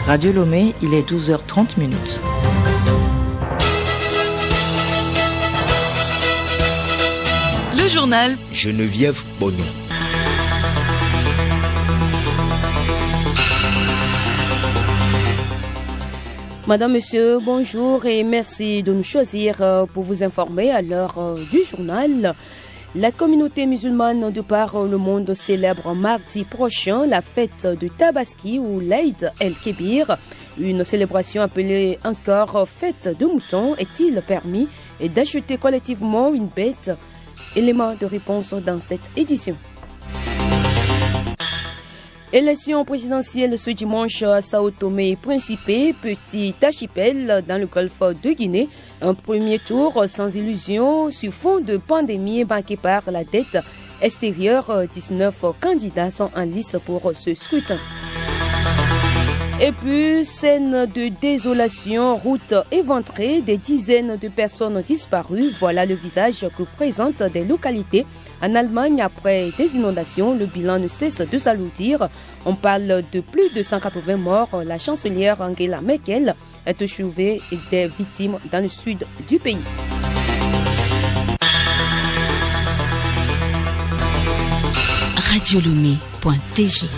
Radio Lomé, il est 12h30 minutes. Le journal Geneviève Bognon. Madame, Monsieur, bonjour et merci de nous choisir pour vous informer à l'heure du journal. La communauté musulmane de par le monde célèbre mardi prochain la fête de Tabaski ou l'Aïd el-Kébir. Une célébration appelée encore fête de mouton. Est-il permis d'acheter collectivement une bête? Élément de réponse dans cette édition. Élection présidentielle ce dimanche à Sao Tomé et Principe, petit archipel dans le golfe de Guinée. Un premier tour sans illusion sur fond de pandémie marqué par la dette extérieure. 19 candidats sont en lice pour ce scrutin. Et puis, scène de désolation, route éventrée, des dizaines de personnes disparues. Voilà le visage que présentent des localités en Allemagne après des inondations. Le bilan ne cesse de s'alourdir. On parle de plus de 180 morts. La chancelière Angela Merkel est acheuvée des victimes dans le sud du pays. radiolomé.tg.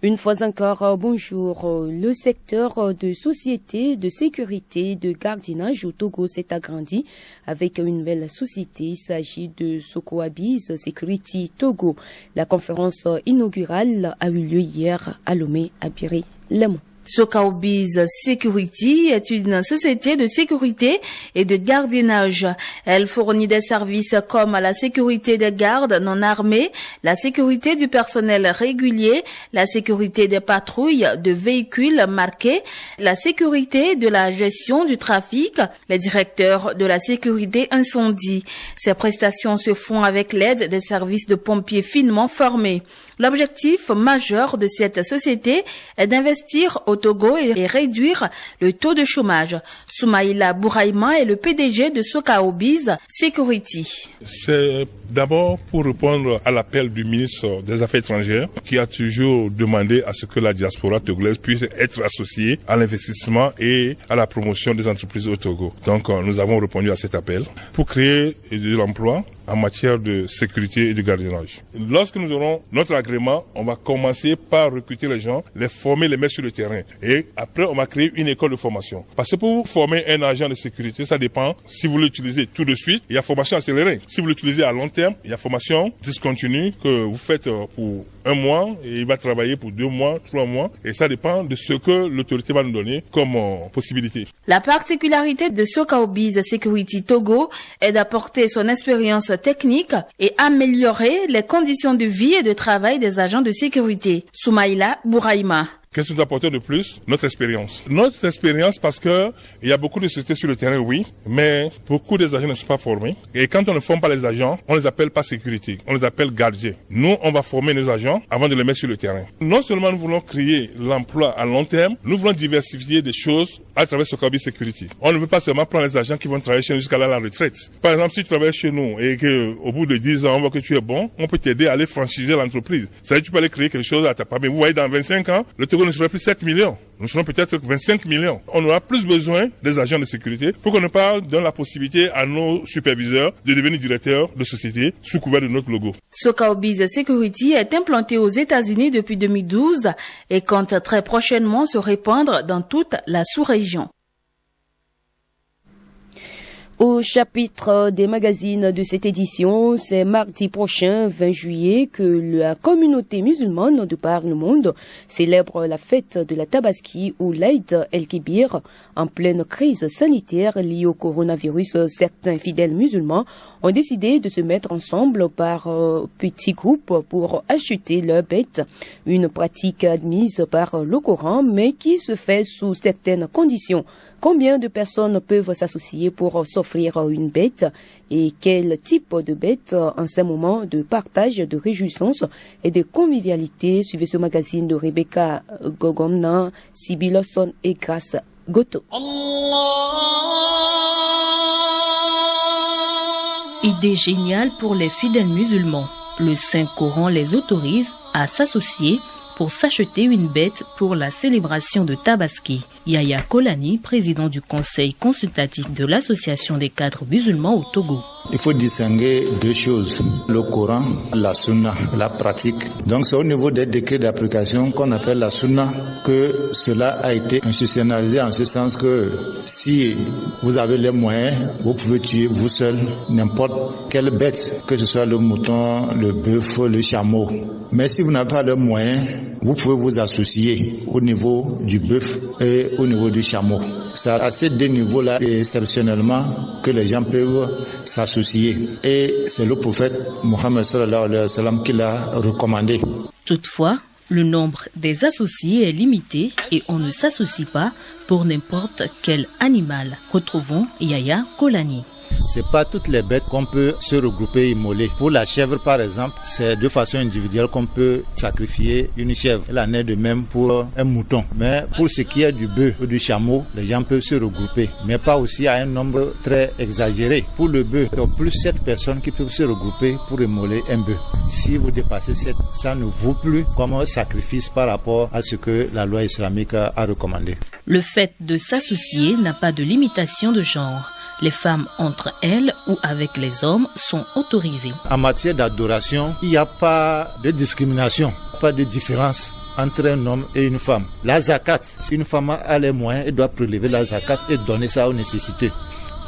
Une fois encore, bonjour. Le secteur de société de sécurité de gardiennage au Togo s'est agrandi avec une nouvelle société. Il s'agit de Sokoabiz Security Togo. La conférence inaugurale a eu lieu hier à Lomé, à Biré-Lemon. Sokoabiz Security est une société de sécurité et de gardiennage. Elle fournit des services comme la sécurité des gardes non armés, la sécurité du personnel régulier, la sécurité des patrouilles de véhicules marqués, la sécurité de la gestion du trafic, les directeurs de la sécurité incendie. Ces prestations se font avec l'aide des services de pompiers finement formés. L'objectif majeur de cette société est d'investir au Togo et réduire le taux de chômage. Soumaïla Bouraïma est le PDG de Sokoabiz Security. C'est d'abord pour répondre à l'appel du ministre des Affaires étrangères qui a toujours demandé à ce que la diaspora togolaise puisse être associée à l'investissement et à la promotion des entreprises au Togo. Donc nous avons répondu à cet appel pour créer de l'emploi en matière de sécurité et de gardiennage. Lorsque nous aurons notre agrément, on va commencer par recruter les gens, les former, les mettre sur le terrain. Et après, on va créer une école de formation. Parce que pour former un agent de sécurité, ça dépend. Si vous l'utilisez tout de suite, il y a formation accélérée. Si vous l'utilisez à long terme, il y a formation discontinue que vous faites pour 1 mois et il va travailler pour 2 mois, 3 mois. Et ça dépend de ce que l'autorité va nous donner comme possibilité. La particularité de Sokoabiz Security Togo est d'apporter son expérience technique et améliorer les conditions de vie et de travail des agents de sécurité. Soumaïla Bouraïma. Qu'est-ce que nous apportons de plus? Notre expérience. Notre expérience parce que il y a beaucoup de sociétés sur le terrain, oui, mais beaucoup des agents ne sont pas formés. Et quand on ne forme pas les agents, on les appelle pas sécurité, on les appelle gardiens. Nous, on va former nos agents avant de les mettre sur le terrain. Non seulement nous voulons créer l'emploi à long terme, nous voulons diversifier des choses à travers Sokoabiz Security. On ne veut pas seulement prendre les agents qui vont travailler chez nous jusqu'à la retraite. Par exemple, si tu travailles chez nous et que au bout de 10 ans, on voit que tu es bon, on peut t'aider à aller franchiser l'entreprise. Ça veut dire que tu peux aller créer quelque chose à ta part. Mais vous voyez, dans 25 ans, le Togo ne serait plus 7 millions. Nous serons peut-être 25 millions. On aura plus besoin des agents de sécurité pour qu'on ne pas donne la possibilité à nos superviseurs de devenir directeurs de société sous couvert de notre logo. Sokoabiz Security est implanté aux États-Unis depuis 2012 et compte très prochainement se répandre dans toute la sous-région. Au chapitre des magazines de cette édition, c'est mardi prochain, 20 juillet, que la communauté musulmane de par le monde célèbre la fête de la Tabaski ou l'Aïd el-Kébir. En pleine crise sanitaire liée au coronavirus, certains fidèles musulmans ont décidé de se mettre ensemble par petits groupes pour acheter leurs bêtes. Une pratique admise par le Coran, mais qui se fait sous certaines conditions. Combien de personnes peuvent s'associer pour s'offrir une bête et quel type de bête en ces moments de partage, de réjouissance et de convivialité? Suivez ce magazine de Rebecca Gogomna, Sibyl Lawson et Grace Goto. Idée géniale pour les fidèles musulmans. Le Saint-Coran les autorise à s'associer pour s'acheter une bête pour la célébration de Tabaski. Yaya Kolani, président du conseil consultatif de l'association des cadres musulmans au Togo. Il faut distinguer deux choses, le Coran, la Sunna, la pratique. Donc c'est au niveau des décrets d'application qu'on appelle la Sunna que cela a été institutionnalisé en ce sens que si vous avez les moyens, vous pouvez tuer vous seul n'importe quelle bête, que ce soit le mouton, le bœuf, le chameau. Mais si vous n'avez pas les moyens, vous pouvez vous associer au niveau du bœuf et au niveau du chameau. C'est à ces deux niveaux-là exceptionnellement que les gens peuvent s'associer. Et c'est le prophète Mohammed sallallahu alayhi wa sallam qui l'a recommandé. Toutefois, le nombre des associés est limité et on ne s'associe pas pour n'importe quel animal. Retrouvons Yaya Kolani. C'est pas toutes les bêtes qu'on peut se regrouper et immoler. Pour la chèvre, par exemple, c'est de façon individuelle qu'on peut sacrifier une chèvre. Elle en est de même pour un mouton. Mais pour ce qui est du bœuf ou du chameau, les gens peuvent se regrouper. Mais pas aussi à un nombre très exagéré. Pour le bœuf, il y a plus 7 personnes qui peuvent se regrouper pour immoler un bœuf. Si vous dépassez 7, ça ne vaut plus comme un sacrifice par rapport à ce que la loi islamique a recommandé. Le fait de s'associer n'a pas de limitation de genre. Les femmes entre elles ou avec les hommes sont autorisées. En matière d'adoration, il n'y a pas de discrimination, pas de différence entre un homme et une femme. La zakat, si une femme a les moyens, elle doit prélever la zakat et donner ça aux nécessités.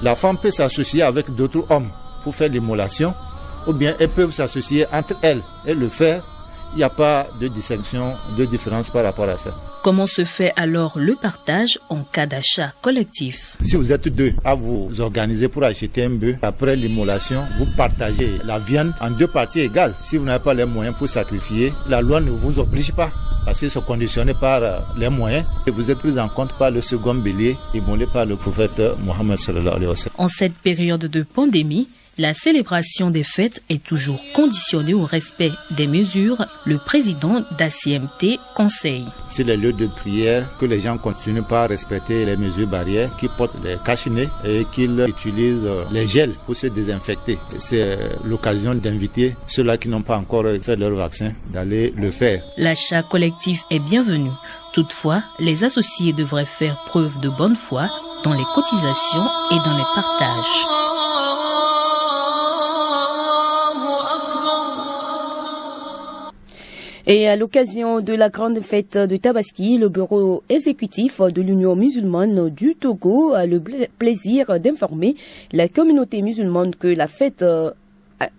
La femme peut s'associer avec d'autres hommes pour faire l'immolation, ou bien elles peuvent s'associer entre elles et le faire. Il n'y a pas de distinction, de différence par rapport à ça. Comment se fait alors le partage en cas d'achat collectif? Si vous êtes deux à vous organiser pour acheter un bœuf, après l'immolation, vous partagez la viande en 2 parties égales. Si vous n'avez pas les moyens pour sacrifier, la loi ne vous oblige pas. Parce que c'est conditionné par les moyens et vous êtes pris en compte par le second bélier immolé par le prophète Mohammed sallallahu alayhi wa sallam. En cette période de pandémie, la célébration des fêtes est toujours conditionnée au respect des mesures. Le président d'ACMT conseille. C'est les lieux de prière que les gens continuent par respecter les mesures barrières, qu'ils portent des cache-nez et qu'ils utilisent les gels pour se désinfecter. C'est l'occasion d'inviter ceux-là qui n'ont pas encore fait leur vaccin d'aller le faire. L'achat collectif est bienvenu. Toutefois, les associés devraient faire preuve de bonne foi dans les cotisations et dans les partages. Et à l'occasion de la grande fête de Tabaski, le bureau exécutif de l'Union musulmane du Togo a le plaisir d'informer la communauté musulmane que la fête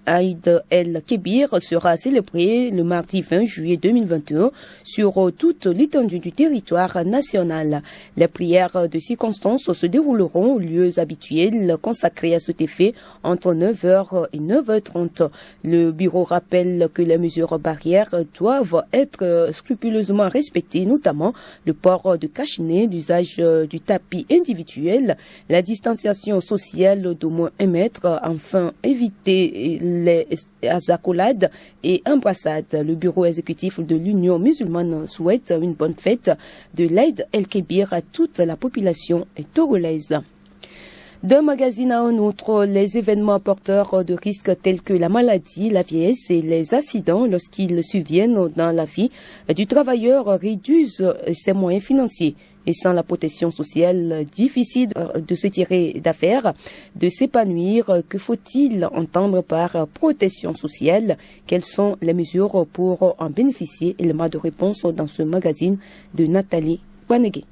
Aïd el-Kébir sera célébrée le mardi 20 juillet 2021 sur toute l'étendue du territoire national. Les prières de circonstance se dérouleront aux lieux habituels consacrés à cet effet entre 9h et 9h30. Le bureau rappelle que les mesures barrières doivent être scrupuleusement respectées, notamment le port de cache-nez, l'usage du tapis individuel, la distanciation sociale d'au moins 1 mètre, enfin éviter les accolades et embrassades. Le bureau exécutif de l'Union musulmane souhaite une bonne fête de l'Aïd el-Kébir à toute la population togolaise. D'un magazine à un autre, les événements porteurs de risques tels que la maladie, la vieillesse et les accidents lorsqu'ils surviennent dans la vie du travailleur réduisent ses moyens financiers. Et sans la protection sociale, difficile de se tirer d'affaire, de s'épanouir. Que faut-il entendre par protection sociale? Quelles sont les mesures pour en bénéficier? Élément de réponse dans ce magazine de Nathalie Wanegé.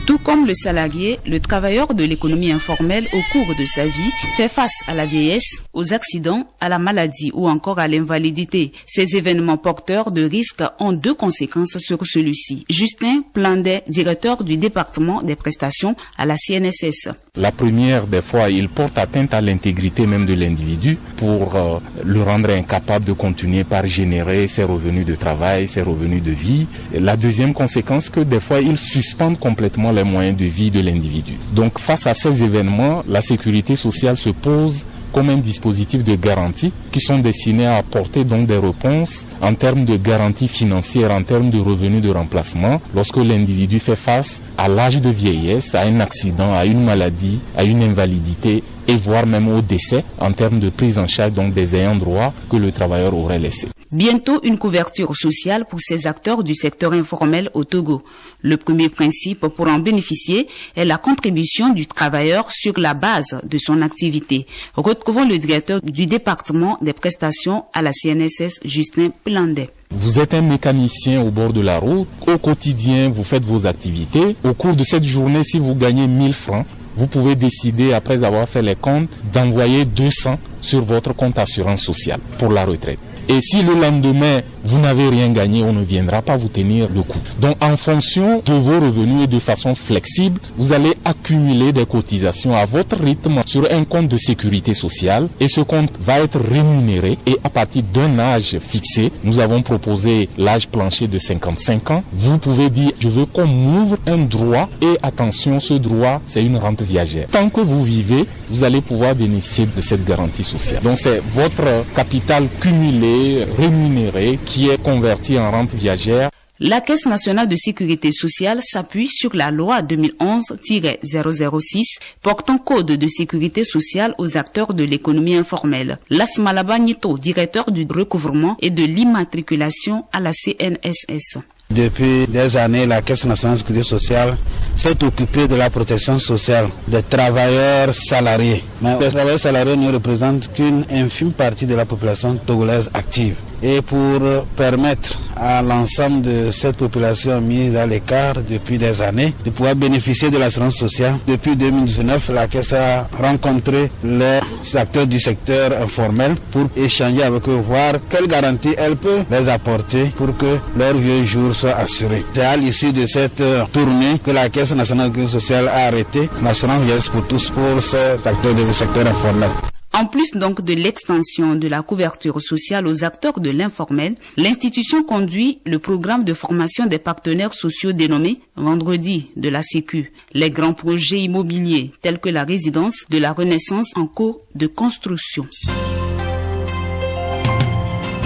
Tout comme le salarié, le travailleur de l'économie informelle au cours de sa vie fait face à la vieillesse, aux accidents, à la maladie ou encore à l'invalidité. Ces événements porteurs de risques ont 2 conséquences sur celui-ci. Justin Plandet, directeur du département des prestations à la CNSS. La première, des fois, il porte atteinte à l'intégrité même de l'individu pour le rendre incapable de continuer par générer ses revenus de travail, ses revenus de vie. Et la deuxième conséquence, que des fois, il suspend complètement les moyens de vie de l'individu. Donc face à ces événements, la sécurité sociale se pose comme un dispositif de garantie qui sont destinés à apporter donc des réponses en termes de garantie financière, en termes de revenus de remplacement lorsque l'individu fait face à l'âge de vieillesse, à un accident, à une maladie, à une invalidité et voire même au décès en termes de prise en charge donc des ayants droit que le travailleur aurait laissé. Bientôt une couverture sociale pour ces acteurs du secteur informel au Togo. Le premier principe pour en bénéficier est la contribution du travailleur sur la base de son activité. Retrouvons le directeur du département des prestations à la CNSS, Justin Plandé. Vous êtes un mécanicien au bord de la route. Au quotidien, vous faites vos activités. Au cours de cette journée, si vous gagnez 1000 francs, vous pouvez décider, après avoir fait les comptes, d'envoyer 200 sur votre compte assurance sociale pour la retraite. Et si le lendemain, vous n'avez rien gagné, on ne viendra pas vous tenir le coup. Donc, en fonction de vos revenus et de façon flexible, vous allez accumuler des cotisations à votre rythme sur un compte de sécurité sociale. Et ce compte va être rémunéré. Et à partir d'un âge fixé, nous avons proposé l'âge plancher de 55 ans. Vous pouvez dire, je veux qu'on m'ouvre un droit. Et attention, ce droit, c'est une rente viagère. Tant que vous vivez, vous allez pouvoir bénéficier de cette garantie sociale. Donc, c'est votre capital cumulé, rémunéré, qui est converti en rente viagère. La Caisse nationale de sécurité sociale s'appuie sur la loi 2011-006 portant code de sécurité sociale aux acteurs de l'économie informelle. Lasmalaba Nito, directeur du recouvrement et de l'immatriculation à la CNSS. Depuis des années, la Caisse nationale de sécurité sociale s'est occupée de la protection sociale des travailleurs salariés. Mais les travailleurs salariés ne représentent qu'une infime partie de la population togolaise active. Et pour permettre à l'ensemble de cette population mise à l'écart depuis des années de pouvoir bénéficier de l'assurance sociale, depuis 2019, la Caisse a rencontré les acteurs du secteur informel pour échanger avec eux, voir quelles garanties elle peut les apporter pour que leurs vieux jours soient assurés. C'est à l'issue de cette tournée que la Caisse nationale de sécurité sociale a arrêté l'assurance vieillesse pour tous pour ces acteurs du secteur informel. En plus donc de l'extension de la couverture sociale aux acteurs de l'informel, l'institution conduit le programme de formation des partenaires sociaux dénommé Vendredi de la Sécu. Les grands projets immobiliers tels que la résidence de la Renaissance en cours de construction.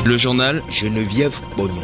Le journal Geneviève Bonnet.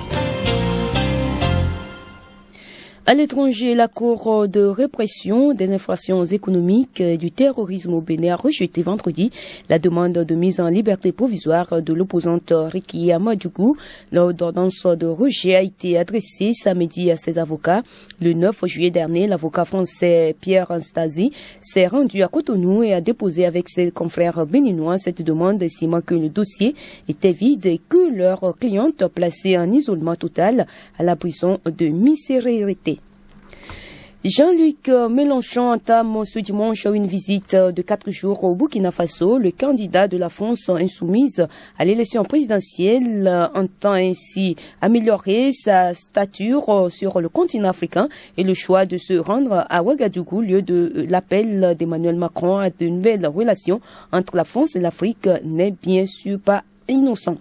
À l'étranger, la Cour de répression des infractions économiques et du terrorisme au Bénin a rejeté vendredi la demande de mise en liberté provisoire de l'opposante Riki Amadjougou. L'ordonnance de rejet a été adressée samedi à ses avocats. Le 9 juillet dernier, l'avocat français Pierre Anastasi s'est rendu à Cotonou et a déposé avec ses confrères béninois cette demande, estimant que le dossier était vide et que leur cliente placée en isolement total à la prison de Misérérité. Jean-Luc Mélenchon entame ce dimanche une visite de 4 jours au Burkina Faso. Le candidat de la France insoumise à l'élection présidentielle entend ainsi améliorer sa stature sur le continent africain et le choix de se rendre à Ouagadougou, lieu de l'appel d'Emmanuel Macron à de nouvelles relations entre la France et l'Afrique, n'est bien sûr pas innocent.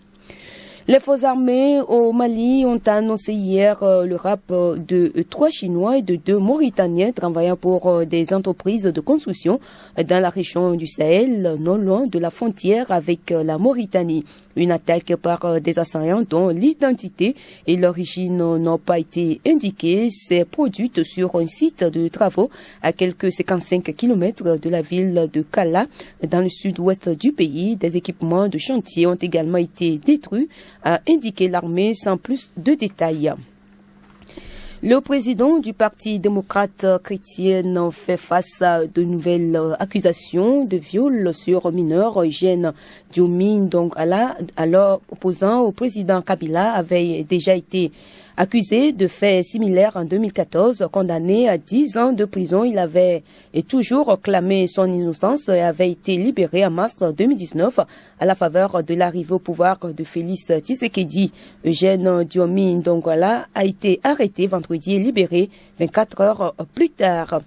Les forces armées au Mali ont annoncé hier le rapt de 3 Chinois et de 2 Mauritaniens travaillant pour des entreprises de construction dans la région du Sahel, non loin de la frontière avec la Mauritanie. Une attaque par des assaillants dont l'identité et l'origine n'ont pas été indiquées s'est produite sur un site de travaux à quelques 55 km de la ville de Kala, dans le sud-ouest du pays. Des équipements de chantier ont également été détruits, a indiqué l'armée sans plus de détails. Le président du Parti démocrate chrétien fait face à de nouvelles accusations de viol sur mineurs. Eugène Diomine, donc alors opposant au président Kabila, avait déjà été accusé de faits similaires en 2014, condamné à 10 ans de prison. Il avait toujours clamé son innocence et avait été libéré en mars 2019 à la faveur de l'arrivée au pouvoir de Félix Tshisekedi. Eugène Diomine Dongwala a été arrêté vendredi et libéré 24 heures plus tard.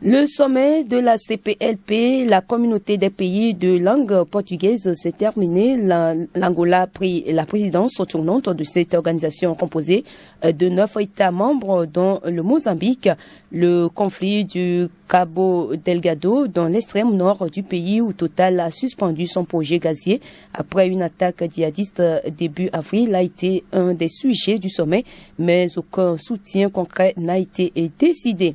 Le sommet de la CPLP, la communauté des pays de langue portugaise, s'est terminé. L'Angola a pris la présidence tournante de cette organisation composée de 9 États membres, dont le Mozambique. Le conflit du Cabo Delgado, dans l'extrême nord du pays, où Total a suspendu son projet gazier après une attaque djihadiste début avril, a été un des sujets du sommet, mais aucun soutien concret n'a été décidé.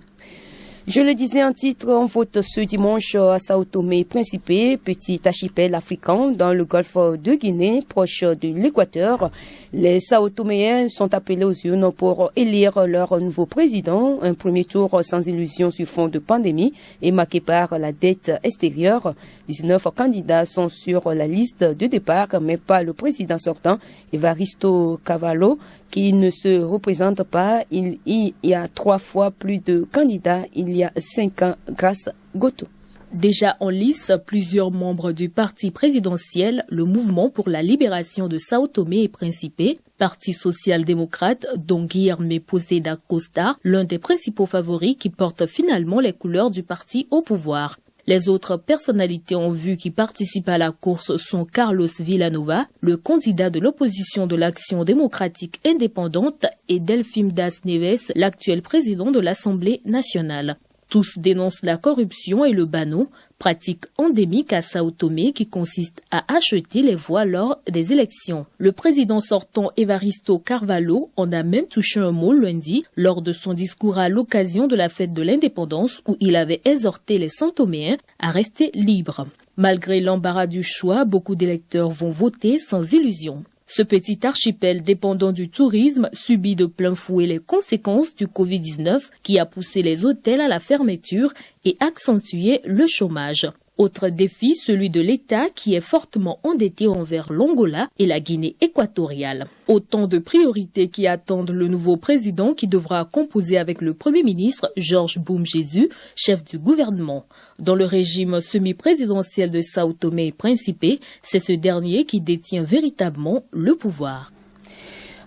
Je le disais en titre, on vote ce dimanche à Sao Tomé et Principe, petit archipel africain dans le golfe de Guinée, proche de l'Équateur. Les Sao Toméens sont appelés aux urnes pour élire leur nouveau président. Un premier tour sans illusion sur fond de pandémie et marqué par la dette extérieure. 19 candidats sont sur la liste de départ, mais pas le président sortant, Evaristo Carvalho, qui ne se représente pas. Il y a 3 fois plus de candidats il y a 5 ans grâce Goto. Déjà en lice, plusieurs membres du parti présidentiel, le Mouvement pour la libération de Sao Tomé et Principe, parti social-démocrate dont Guilherme Posé da Costa, l'un des principaux favoris qui porte finalement les couleurs du parti au pouvoir. Les autres personnalités en vue qui participent à la course sont Carlos Villanova, le candidat de l'opposition de l'Action démocratique indépendante, et Delfim Das Neves, l'actuel président de l'Assemblée nationale. Tous dénoncent la corruption et le bano, pratique endémique à Sao Tomé qui consiste à acheter les voix lors des élections. Le président sortant Evaristo Carvalho en a même touché un mot lundi lors de son discours à l'occasion de la fête de l'indépendance où il avait exhorté les Santoméens à rester libres. Malgré l'embarras du choix, beaucoup d'électeurs vont voter sans illusion. Ce petit archipel dépendant du tourisme subit de plein fouet les conséquences du Covid-19 qui a poussé les hôtels à la fermeture et accentué le chômage. Autre défi, celui de l'État qui est fortement endetté envers l'Angola et la Guinée équatoriale. Autant de priorités qui attendent le nouveau président qui devra composer avec le Premier ministre Georges Boum-Jésus, chef du gouvernement. Dans le régime semi-présidentiel de Sao Tomé et Principe, c'est ce dernier qui détient véritablement le pouvoir.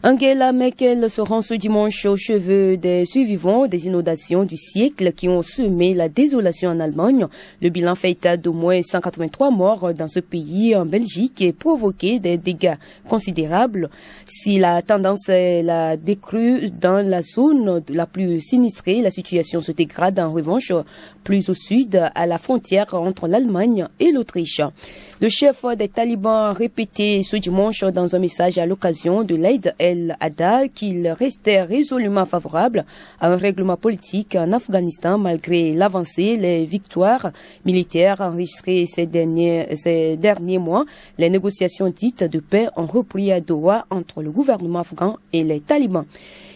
Angela Merkel se rend ce dimanche au chevet des survivants des inondations du siècle qui ont semé la désolation en Allemagne. Le bilan fait état d'au moins 183 morts dans ce pays en Belgique et provoqué des dégâts considérables. Si la tendance est la décrue dans la zone la plus sinistrée, la situation se dégrade en revanche plus au sud, à la frontière entre l'Allemagne et l'Autriche. Le chef des talibans a répété ce dimanche dans un message à l'occasion de l'Aïd el-Adha qu'il restait résolument favorable à un règlement politique en Afghanistan malgré l'avancée, les victoires militaires enregistrées ces derniers mois. Les négociations dites de paix ont repris à Doha entre le gouvernement afghan et les talibans.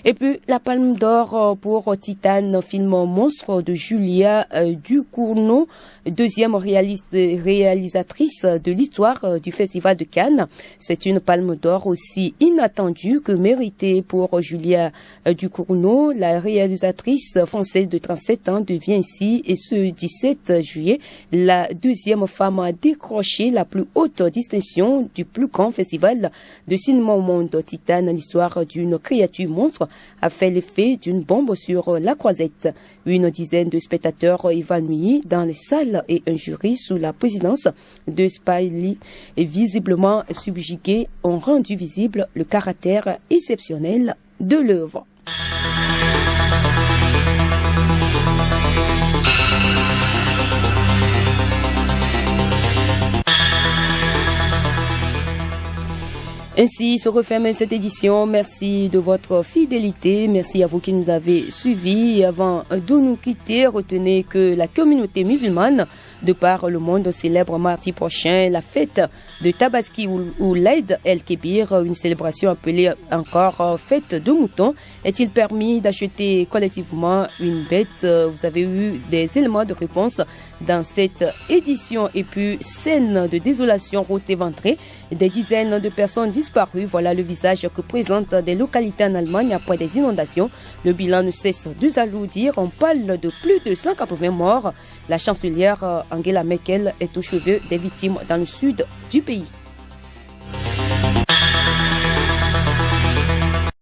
Et puis, la Palme d'Or pour Titane, film monstre de Julia Ducournau, deuxième réalisatrice de l'histoire du Festival de Cannes. C'est une Palme d'Or aussi inattendue que méritée pour Julia Ducournau. La réalisatrice française de 37 ans devient ici, et ce 17 juillet, la deuxième femme à décrocher la plus haute distinction du plus grand festival de cinéma au monde. Titane, l'histoire d'une créature monstre, a fait l'effet d'une bombe sur la croisette. Une dizaine de spectateurs évanouis dans les salles et un jury sous la présidence de Spiley et visiblement subjugués ont rendu visible le caractère exceptionnel de l'œuvre. Ainsi se referme cette édition. Merci de votre fidélité. Merci à vous qui nous avez suivis. Et avant de nous quitter, retenez que la communauté musulmane de par le monde célèbre mardi prochain la fête de Tabaski ou l'Aïd el-Kébir, une célébration appelée encore fête de mouton. Est-il permis d'acheter collectivement une bête? Vous avez eu des éléments de réponse dans cette édition. Et puis, scène de désolation route éventrée, des dizaines de personnes disparues. Voilà le visage que présentent des localités en Allemagne après des inondations. Le bilan ne cesse de s'alourdir. On parle de plus de 180 morts. La chancelière Angela Merkel est au chevet des victimes dans le sud du pays.